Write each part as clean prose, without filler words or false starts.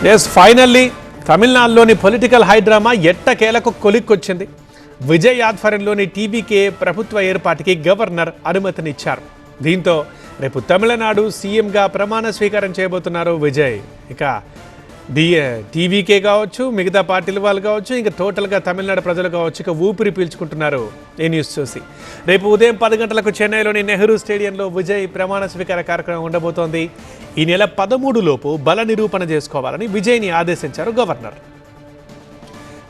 Yes finally తమిళనాడులోని political high drama ఎట్టకేలకు కొలిక్కొచ్చింది. విజయ్ ఆధ్వర్యంలోని టీవీకే ప్రభుత్వ ఏర్పాటుకి గవర్నర్ అనుమతినిచ్చారు. దీంతో రేపు తమిళనాడు సీఎంగా ప్రమాణ స్వీకారం చేయబోతున్నారు విజయ్. ఇక టీవీకే కావచ్చు, మిగతా పార్టీల వాళ్ళు కావచ్చు, ఇంకా టోటల్గా తమిళనాడు ప్రజలు కావచ్చు, ఇక ఊపిరి పీల్చుకుంటున్నారు ఈ న్యూస్ చూసి. రేపు ఉదయం 10 గంటలకు చెన్నైలోని నెహ్రూ స్టేడియంలో విజయ్ ప్రమాణ స్వీకార కార్యక్రమం ఉండబోతోంది. ఈ నెల 13 లోపు బల నిరూపణ చేసుకోవాలని విజయ్ని ఆదేశించారు గవర్నర్.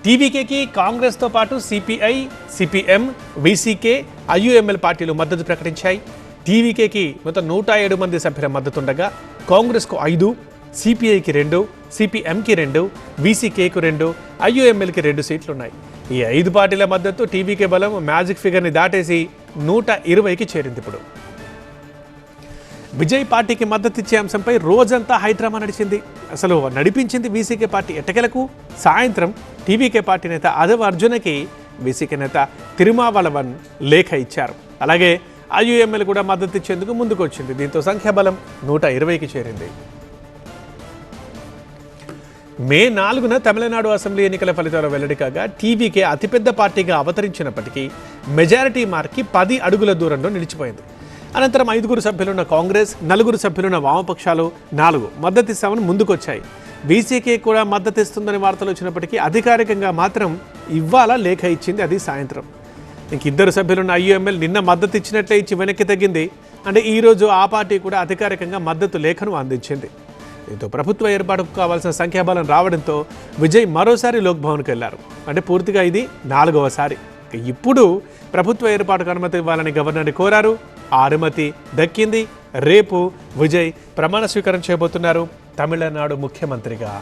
టీవీకేకి కాంగ్రెస్తో పాటు సిపిఐ, సిపిఎం, వీసీకే, ఐయుఎంఎల్ పార్టీలు మద్దతు ప్రకటించాయి. టీవీకేకి మొత్తం 107 మంది సభ్యుల మద్దతుండగా కాంగ్రెస్కు 5, సిపిఐకి 2, సిపిఎంకి 2, వీసీకేకు 2, ఐయుఎంఎల్కి 2 సీట్లున్నాయి. ఈ 5 పార్టీల మద్దతు టీవీకే బలం మ్యాజిక్ ఫిగర్ని దాటేసి 120కి చేరింది. ఇప్పుడు విజయ్ పార్టీకి మద్దతు ఇచ్చే అంశంపై రోజంతా హైడ్రామా నడిచింది. అసలు నడిపించింది వీసీకే పార్టీ. ఎట్టకేలకు సాయంత్రం టీవీకే పార్టీ నేత అదవ్ అర్జునకి వీసీకే నేత తిరుమావళవన్ లేఖ ఇచ్చారు. అలాగే ఐయుఎంఎల్ కూడా మద్దతు ఇచ్చేందుకు ముందుకు వచ్చింది. దీంతో సంఖ్యాబలం 120కి చేరింది. మే 4న తమిళనాడు అసెంబ్లీ ఎన్నికల ఫలితాలు వెల్లడి కాగా టీవీకే అతిపెద్ద పార్టీగా అవతరించినప్పటికీ మెజారిటీ మార్క్కి 10 అడుగుల దూరంలో నిలిచిపోయింది. అనంతరం 5 సభ్యులున్న కాంగ్రెస్, 4 సభ్యులున్న వామపక్షాలు 4 మద్దతిస్తామని ముందుకొచ్చాయి. వీసీకే కూడా మద్దతిస్తుందని వార్తలు వచ్చినప్పటికీ అధికారికంగా మాత్రం ఇవాళ లేఖ ఇచ్చింది. అది సాయంత్రం. ఇంక 2 సభ్యులున్న ఐయుఎంఎల్ నిన్న మద్దతు ఇచ్చినట్లే ఇచ్చి వెనక్కి తగ్గింది. అంటే ఈరోజు ఆ పార్టీ కూడా అధికారికంగా మద్దతు లేఖను అందించింది. దీంతో ప్రభుత్వ ఏర్పాటుకు కావాల్సిన సంఖ్యాబలం రావడంతో విజయ్ మరోసారి లోక్భవన్కి వెళ్లారు. అంటే పూర్తిగా ఇది 4వసారి. ఇప్పుడు ప్రభుత్వ ఏర్పాటుకు అనుమతి ఇవ్వాలని గవర్నర్ని కోరారు. ఆ అనుమతి దక్కింది. రేపు విజయ్ ప్రమాణ స్వీకారం చేయబోతున్నారు తమిళనాడు ముఖ్యమంత్రిగా.